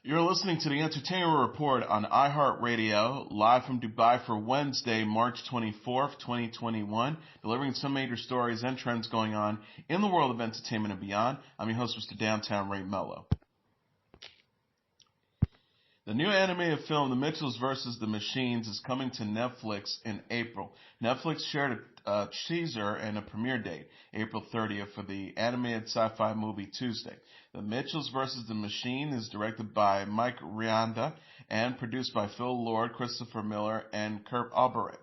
You're listening to the Entertainment Report on iHeartRadio, live from Dubai for Wednesday, March 24th, 2021, delivering some major stories and trends going on in the world of entertainment and beyond. I'm your host, Mr. Downtown Ray Melo. The new animated film, The Mitchells vs. the Machines, is coming to Netflix in April. Netflix shared a teaser and a premiere date, April 30th, for the animated sci-fi movie Tuesday. The Mitchells vs. the Machine is directed by Mike Rianda and produced by Phil Lord, Christopher Miller, and Kurt Alberich.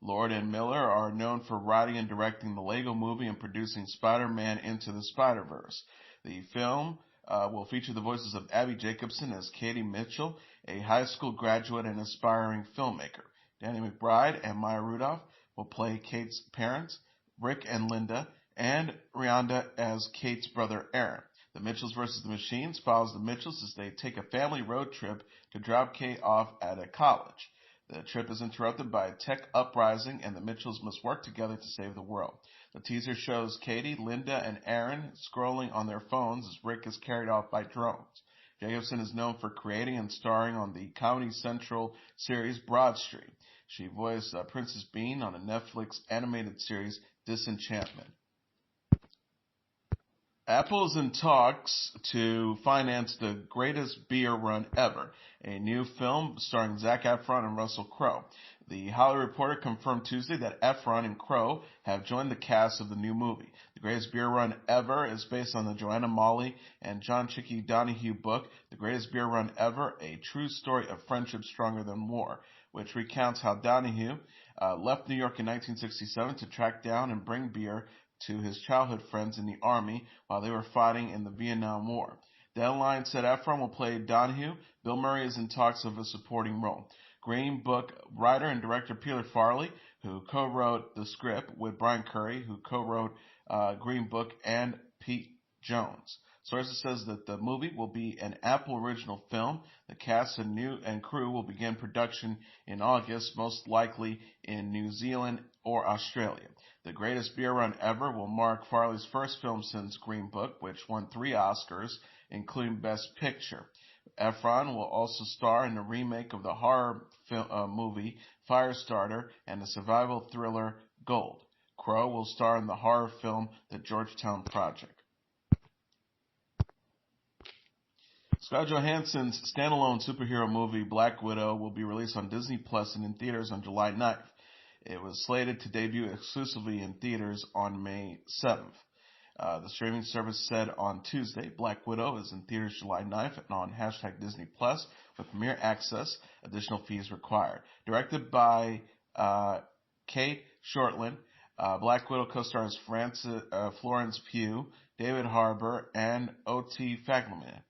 Lord and Miller are known for writing and directing the Lego Movie and producing Spider-Man Into the Spider-Verse. The film will feature the voices of Abby Jacobson as Katie Mitchell, a high school graduate and aspiring filmmaker. Danny McBride and Maya Rudolph will play Kate's parents, Rick and Linda, and Rianda as Kate's brother Aaron. The Mitchells vs. the Machines follows the Mitchells as they take a family road trip to drop Kate off at a college. The trip is interrupted by a tech uprising, and the Mitchells must work together to save the world. The teaser shows Katie, Linda, and Aaron scrolling on their phones as Rick is carried off by drones. Jacobson is known for creating and starring on the Comedy Central series Broad Street. She voiced Princess Bean on the Netflix animated series Disenchantment. Apple is in talks to finance The Greatest Beer Run Ever, a new film starring Zac Efron and Russell Crowe. The Hollywood Reporter confirmed Tuesday that Efron and Crowe have joined the cast of the new movie. The Greatest Beer Run Ever is based on the Joanna Molly and John Chicky Donahue book, The Greatest Beer Run Ever, a true story of friendship stronger than war, which recounts how Donahue left New York in 1967 to track down and bring beer to his childhood friends in the Army while they were fighting in the Vietnam War. Deadline said Efron will play Donahue. Bill Murray is in talks of a supporting role. Green Book writer and director Peter Farrelly, who co-wrote the script with Brian Curry, who co-wrote Green Book, and Pete Jones. Sources says that the movie will be an Apple original film. The cast and crew will begin production in August, most likely in New Zealand or Australia. The Greatest Beer Run Ever will mark Farley's first film since Green Book, which won 3 Oscars, including Best Picture. Efron will also star in the remake of the horror movie Firestarter and the survival thriller Gold. Crowe will star in the horror film The Georgetown Project. Scarlett Johansson's standalone superhero movie Black Widow will be released on Disney Plus and in theaters on July 9th. It was slated to debut exclusively in theaters on May 7th. The streaming service said on Tuesday, Black Widow is in theaters July 9th and on #Disney Plus with premiere access. Additional fees required. Directed by Kate Shortland, Black Widow co-stars Florence Pugh, David Harbour, and O.T. Fagleman.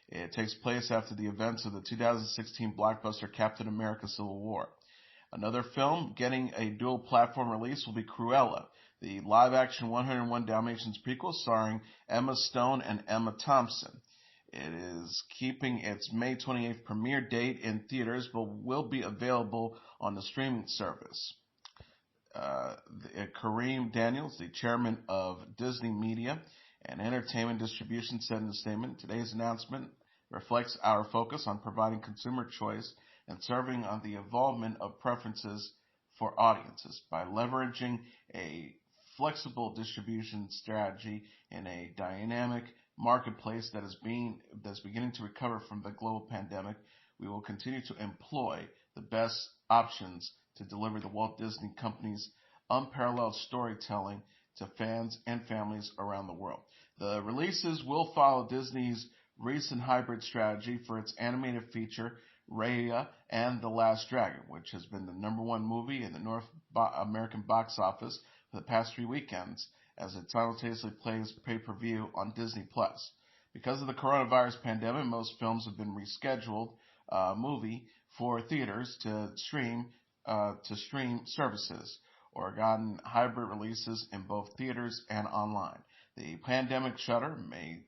It takes place after the events of the 2016 blockbuster Captain America Civil War. Another film getting a dual platform release will be Cruella, the live-action 101 Dalmatians prequel starring Emma Stone and Emma Thompson. It is keeping its May 28th premiere date in theaters, but will be available on the streaming service. Kareem Daniels, the chairman of Disney Media and Entertainment Distribution, said in a statement, "Today's announcement reflects our focus on providing consumer choice and serving on the evolvement of preferences for audiences by leveraging a flexible distribution strategy in a dynamic marketplace that is beginning to recover from the global pandemic. We will continue to employ the best options to deliver the Walt Disney Company's unparalleled storytelling to fans and families around the world." The releases will follow Disney's recent hybrid strategy for its animated feature Raya and the Last Dragon, which has been the #1 movie in the North American box office for the past 3 weekends, as it simultaneously plays pay-per-view on Disney+. Because of the coronavirus pandemic, most films have been rescheduled movie for theaters to stream services or gotten hybrid releases in both theaters and online. The pandemic shuttered many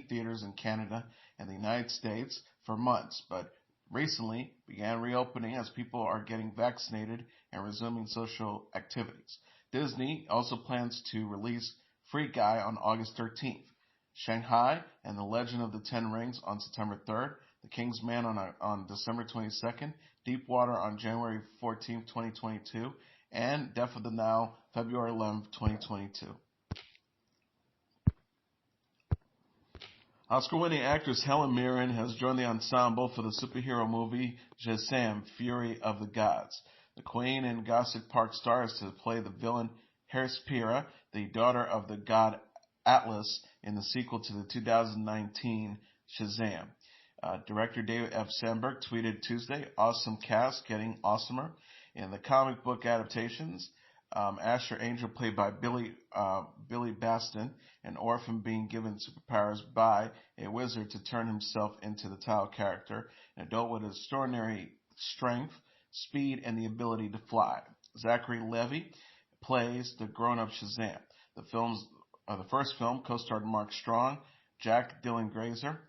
theaters in Canada and the United States for months, but recently began reopening as people are getting vaccinated and resuming social activities. Disney also plans to release Free Guy on August 13th. Shanghai and the Legend of the Ten Rings on September 3rd. The King's Man on December 22nd. Deepwater on January 14th, 2022. And Death of the Nile, February 11th, 2022. Oscar-winning actress Helen Mirren has joined the ensemble for the superhero movie Shazam, Fury of the Gods. The Queen and Gossip Park star is to play the villain Hespera, the daughter of the god Atlas, in the sequel to the 2019 Shazam. Director David F. Sandberg tweeted Tuesday, "Awesome cast, getting awesomer." In the comic book adaptations, Asher Angel, played by Billy Baston, an orphan being given superpowers by a wizard to turn himself into the title character, an adult with extraordinary strength, speed, and the ability to fly. Zachary Levi plays the grown-up Shazam. The first film co-starred Mark Strong, Jack Dylan Grazer,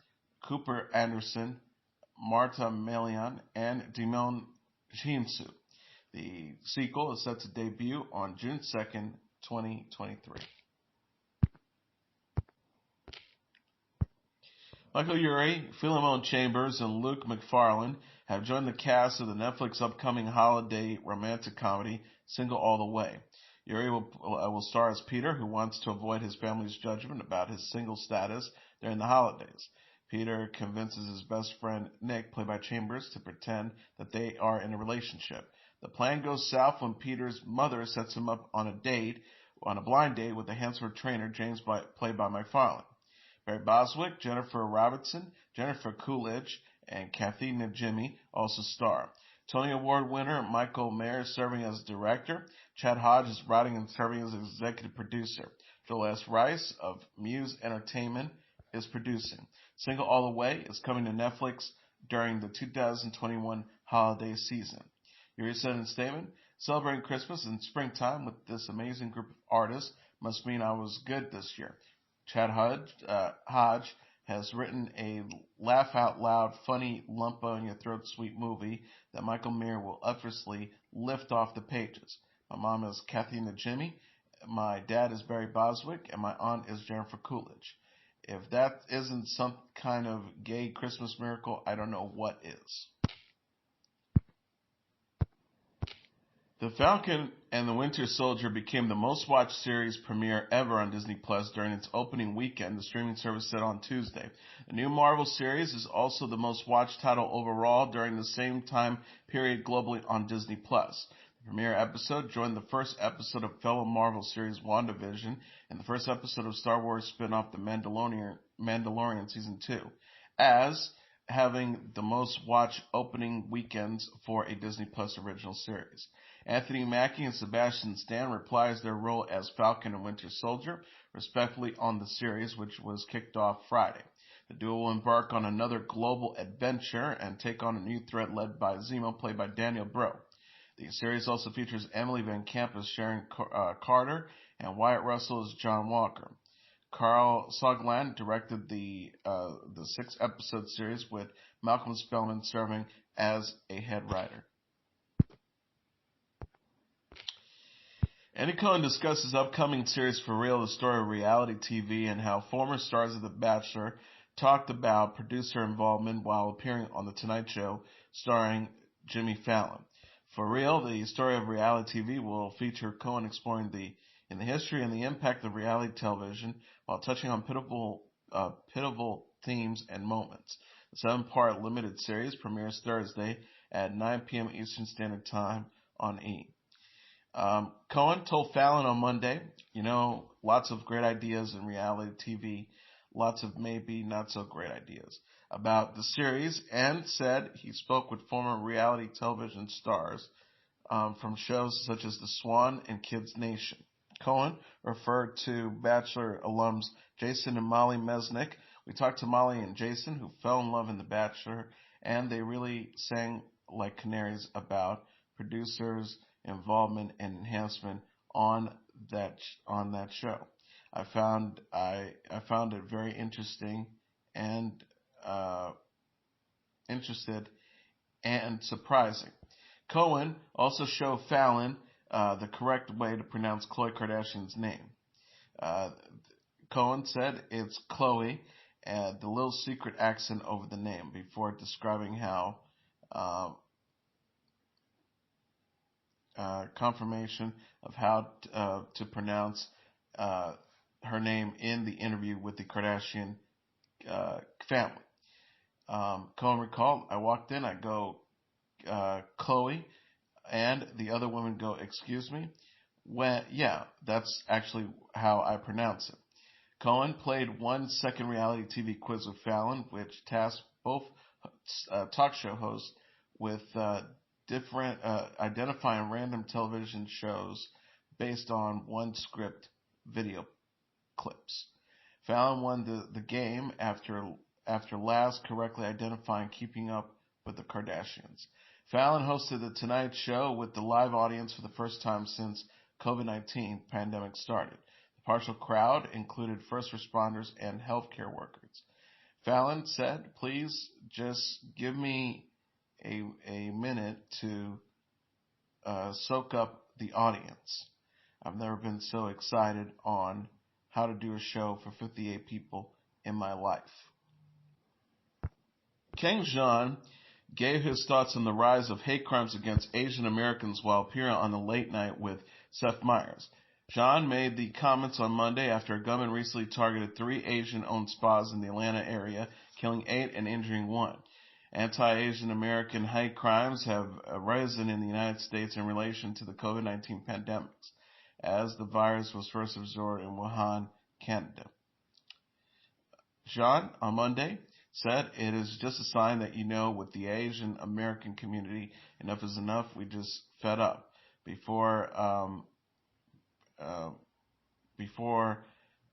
Cooper Anderson, Marta Melian, and Dimon Shinsu. The sequel is set to debut on June 2nd, 2023. Michael Urie, Philemon Chambers, and Luke McFarlane have joined the cast of the Netflix upcoming holiday romantic comedy Single All the Way. Urie will star as Peter, who wants to avoid his family's judgment about his single status during the holidays. Peter convinces his best friend Nick, played by Chambers, to pretend that they are in a relationship. The plan goes south when Peter's mother sets him up on a blind date with the handsome trainer James, played by McFarlane. Barry Bostwick, Jennifer Robinson, Jennifer Coolidge, and Kathy Najimy also star. Tony Award winner Michael Mayer serving as director. Chad Hodge is writing and serving as executive producer. Joel S. Rice of Muse Entertainment is producing. Single All the Way is coming to Netflix during the 2021 holiday season. Urie said in a statement, "Celebrating Christmas and springtime with this amazing group of artists must mean I was good this year." Chad Hodge has written a laugh-out-loud, funny, lump-on-your-throat sweet movie that Michael Mayer will effortlessly lift off the pages. My mom is Kathy Najimy, my dad is Barry Bostwick, and my aunt is Jennifer Coolidge. If that isn't some kind of gay Christmas miracle, I don't know what is. The Falcon and the Winter Soldier became the most watched series premiere ever on Disney Plus during its opening weekend, the streaming service said on Tuesday. The new Marvel series is also the most watched title overall during the same time period globally on Disney Plus. The premiere episode joined the first episode of fellow Marvel series WandaVision and the first episode of Star Wars spin-off The Mandalorian Season 2, as having the most watched opening weekends for a Disney Plus original series. Anthony Mackie and Sebastian Stan reprised their role as Falcon and Winter Soldier, respectively, on the series, which was kicked off Friday. The duo will embark on another global adventure and take on a new threat led by Zemo, played by Daniel Breaux. The series also features Emily Van Camp as Sharon Carter and Wyatt Russell as John Walker. Carl Sogland directed the 6-episode series, with Malcolm Spellman serving as a head writer. Andy Cohen discussed his upcoming series For Real, the story of reality TV, and how former stars of The Bachelor talked about producer involvement while appearing on The Tonight Show starring Jimmy Fallon. For Real, the story of reality TV will feature Cohen exploring the history and the impact of reality television while touching on pivotal themes and moments. The 7-part limited series premieres Thursday at 9 p.m. Eastern Standard Time on E! Cohen told Fallon on Monday, lots of great ideas in reality TV, lots of maybe not so great ideas about the series, and said he spoke with former reality television stars from shows such as The Swan and Kids Nation. Cohen referred to Bachelor alums Jason and Molly Mesnick. "We talked to Molly and Jason, who fell in love in The Bachelor, and they really sang like canaries about producers' involvement and enhancement on that show. I found it very interesting and surprising." Cohen also showed Fallon the correct way to pronounce Khloe Kardashian's name. Cohen said it's Chloe, and the little secret accent over the name before describing how confirmation of how to pronounce her name in the interview with the Kardashian family. Cohen recalled, I walked in, I go, Chloe, and the other women go, excuse me? Yeah, that's actually how I pronounce it. Cohen played 1 second reality TV quiz with Fallon, which tasked both talk show hosts with different identifying random television shows based on 1 script video clips. Fallon won the game after last correctly identifying Keeping Up with the Kardashians. Fallon hosted The Tonight Show with the live audience for the first time since COVID-19 pandemic started. The partial crowd included first responders and healthcare workers. Fallon said, please just give me a minute to soak up the audience. I've never been so excited on how to do a show for 58 people in my life. King Jeong gave his thoughts on the rise of hate crimes against Asian Americans while appearing on the Late Night with Seth Meyers. Jeong made the comments on Monday after a gunman recently targeted 3 Asian-owned spas in the Atlanta area, killing 8 and injuring 1. Anti-Asian American hate crimes have risen in the United States in relation to the COVID-19 pandemic, as the virus was first observed in Wuhan, Canada. Jeong, on Monday, said, it is just a sign that with the Asian American community, enough is enough, we just fed up.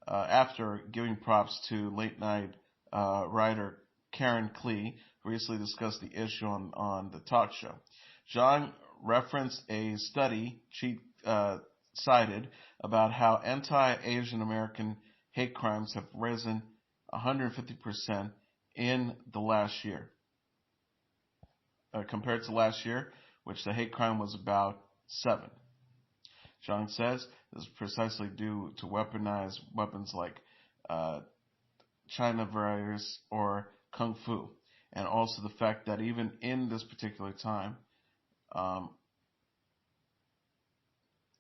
After giving props to late night writer Karen Klee, who recently discussed the issue on the talk show. Jeong referenced a study she cited about how anti-Asian American hate crimes have risen 150% in the last year, compared to last year, which the hate crime was about 7. Jeong says this is precisely due to weaponized weapons like China virus or Kung Fu, and also the fact that even in this particular time,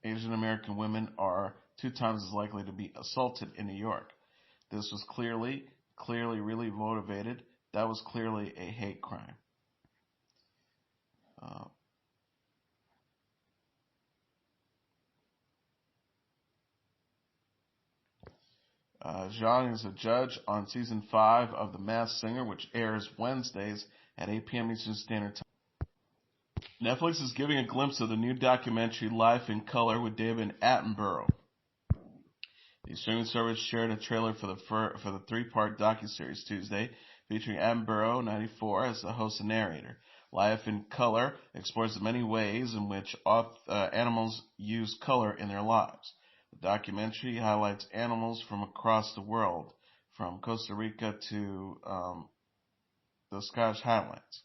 Asian American women are 2 times as likely to be assaulted in New York. This was clearly really motivated. That was clearly a hate crime. Jeong is a judge on season 5 of The Masked Singer, which airs Wednesdays at 8 p.m. Eastern Standard Time. Netflix is giving a glimpse of the new documentary Life in Color with David Attenborough. The streaming service shared a trailer for the 3-part docuseries Tuesday, featuring Attenborough, 94, as the host and narrator. Life in Color explores the many ways in which animals use color in their lives. The documentary highlights animals from across the world, from Costa Rica to the Scottish Highlands.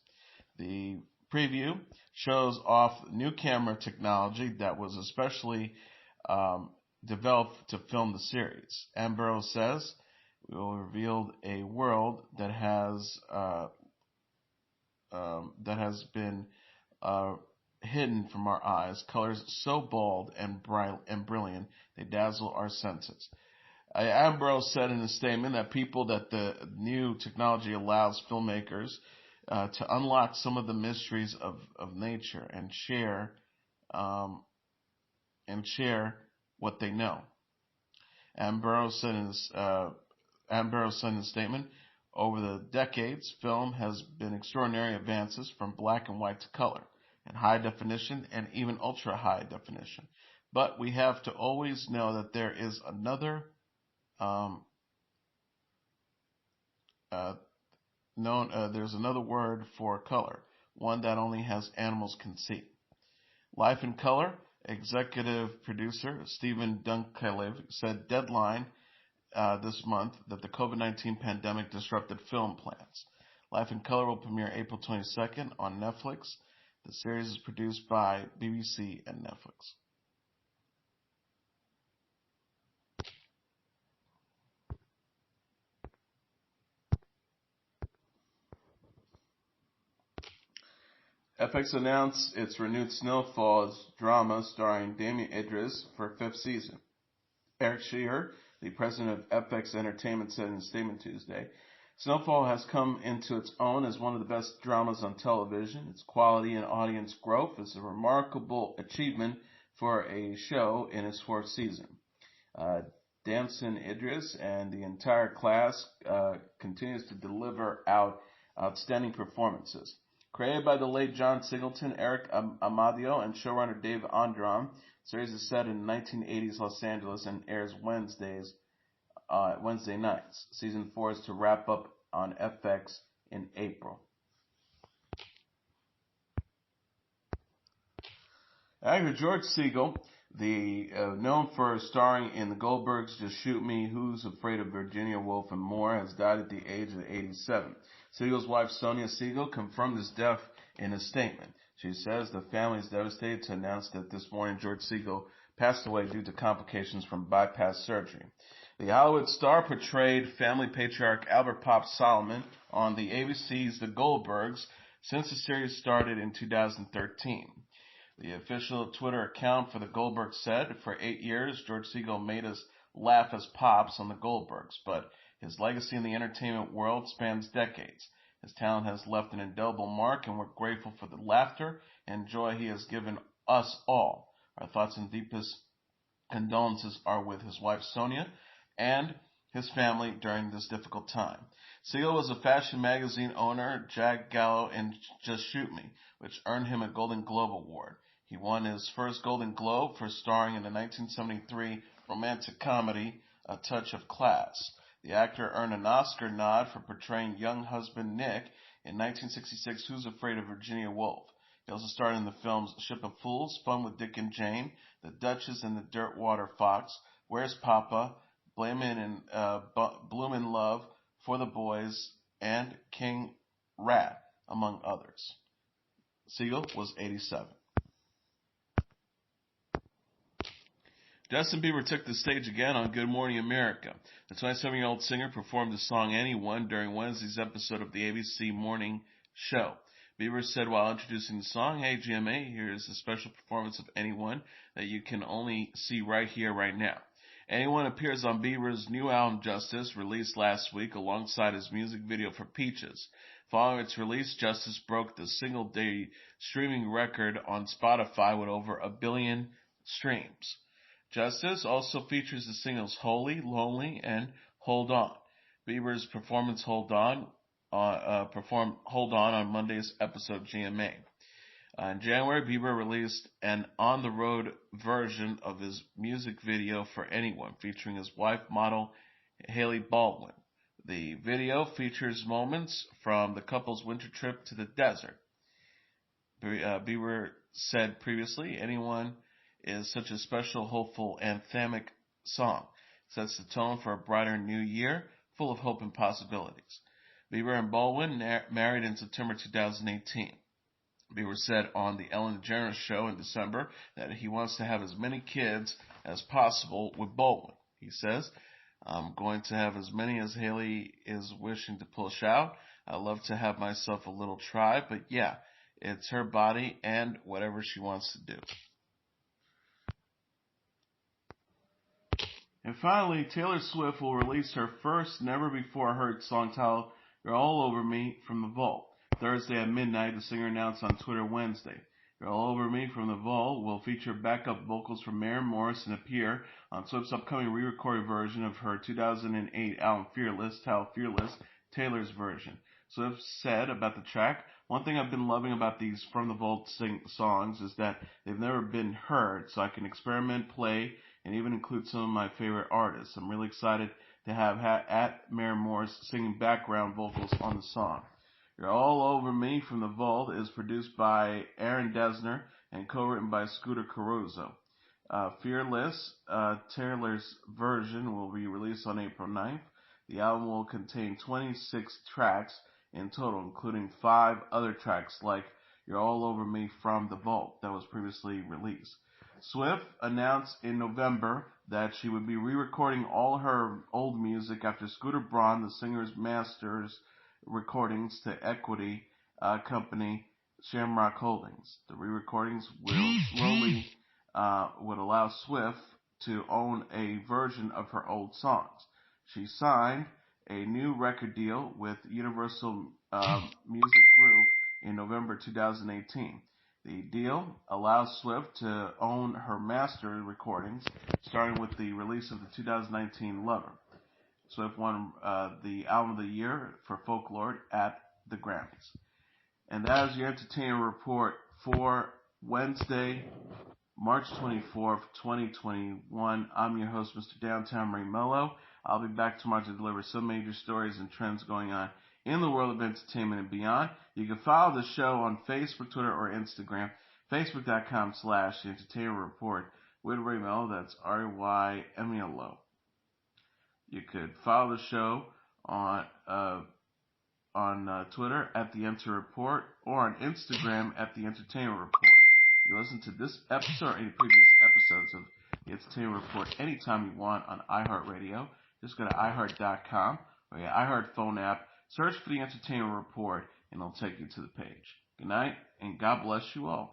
The preview shows off new camera technology that was especially developed to film the series. Attenborough says, we will reveal a world that has been hidden from our eyes, colors so bold and bright and brilliant they dazzle our senses. Attenborough said in a statement that the new technology allows filmmakers to unlock some of the mysteries of nature and share what they know. Attenborough said in his statement, over the decades, film has been extraordinary advances from black and white to color, and high definition, and even ultra high definition. But we have to always know that there is another there's another word for color, one that only animals can see. Life in Color executive producer Stephen Dunkelev said Deadline this month that the COVID-19 pandemic disrupted film plans. Life in Color will premiere April 22nd on Netflix. The series is produced by BBC and Netflix. FX announced its renewed Snowfall's drama starring Damien Idris for 5th season. Eric Shearer, the president of FX Entertainment, said in a statement Tuesday, Snowfall has come into its own as one of the best dramas on television. Its quality and audience growth is a remarkable achievement for a show in its 4th season. Damson Idris and the entire cast continues to deliver outstanding performances. Created by the late John Singleton, Eric Amadio, and showrunner Dave Andron, the series is set in 1980s Los Angeles and airs Wednesday nights. Season 4 is to wrap up on FX in April. Actor George Segal, known for starring in the Goldbergs Just Shoot Me, Who's Afraid of Virginia Woolf, and more, has died at the age of 87. Segal's wife, Sonia Segal, confirmed his death in a statement. She says the family is devastated to announce that this morning George Segal passed away due to complications from bypass surgery. The Hollywood star portrayed family patriarch Albert Pop Solomon on the ABC's The Goldbergs since the series started in 2013. The official Twitter account for the Goldbergs said, for 8 years, George Segal made us laugh as Pops on the Goldbergs, but his legacy in the entertainment world spans decades. His talent has left an indelible mark, and we're grateful for the laughter and joy he has given us all. Our thoughts and deepest condolences are with his wife Sonia and his family during this difficult time. Segal was a fashion magazine owner, Jack Gallo, and Just Shoot Me, which earned him a Golden Globe Award. He won his first Golden Globe for starring in the 1973 romantic comedy A Touch of Class. The actor earned an Oscar nod for portraying young husband Nick in 1966 Who's Afraid of Virginia Woolf. He also starred in the films Ship of Fools, Fun with Dick and Jane, The Duchess and the Dirtwater Fox, Where's Papa, Bloomin' Love, For the Boys, and King Rat, among others. Segal was 87. Justin Bieber took the stage again on Good Morning America. The 27-year-old singer performed the song Anyone during Wednesday's episode of the ABC Morning Show. Bieber said while introducing the song, "Hey GMA, here's a special performance of Anyone that you can only see right here, right now." Anyone appears on Bieber's new album Justice, released last week alongside his music video for Peaches. Following its release, Justice broke the single-day streaming record on Spotify with over 1 billion streams. Justice also features the singles Holy, Lonely, and Hold On. Bieber's performance performed Hold On on Monday's episode of GMA. In January, Bieber released an on-the-road version of his music video for Anyone, featuring his wife, model Hailey Baldwin. The video features moments from the couple's winter trip to the desert. Bieber said previously, Anyone is such a special, hopeful, anthemic song. It sets the tone for a brighter new year, full of hope and possibilities. Bieber and Baldwin married in September 2018. Bieber said on the Ellen DeGeneres show in December that he wants to have as many kids as possible with Baldwin. He says, "I'm going to have as many as Hailey is wishing to push out. I love to have myself a little tribe, but yeah, it's her body and whatever she wants to do." And finally, Taylor Swift will release her first never-before-heard song titled You're All Over Me from the Vault. Thursday at midnight, the singer announced on Twitter Wednesday. You're All Over Me from the Vault will feature backup vocals from Maren Morris and appear on Swift's upcoming re-recorded version of her 2008 album Fearless, titled Fearless, Taylor's version. Swift said about the track, "One thing I've been loving about these From the Vault songs is that they've never been heard, so I can experiment, play, and even include some of my favorite artists. I'm really excited to have Maren Morris singing background vocals on the song." You're All Over Me from the Vault is produced by Aaron Dessner and co-written by Scooter Caruso. Fearless, Taylor's version, will be released on April 9th. The album will contain 26 tracks in total, including 5 other tracks like You're All Over Me from the Vault that was previously released. Swift announced in November that she would be re-recording all her old music after Scooter Braun, the singer's masters recordings to Equity company Shamrock Holdings. The re-recordings will slowly would allow Swift to own a version of her old songs. She signed a new record deal with Universal Music Group in November 2018. The deal allows Swift to own her master recordings, starting with the release of the 2019 Lover. Swift won the Album of the Year for Folklore at the Grammys. And that is your entertainment report for Wednesday, March 24th, 2021. I'm your host, Mr. Downtown Ray Melo. I'll be back tomorrow to deliver some major stories and trends going on in the world of entertainment and beyond. You can follow the show on Facebook, Twitter, or Instagram. Facebook.com/Entertainment Report with Ray Melo. That's RYMELO. You could follow the show on Twitter at The Enter Report or on Instagram at The Entertainment Report. You listen to this episode or any previous episodes of The Entertainment Report anytime you want on iHeartRadio. Just go to iHeart.com or your iHeart phone app, search for The Entertainment Report, and it'll take you to the page. Good night, and God bless you all.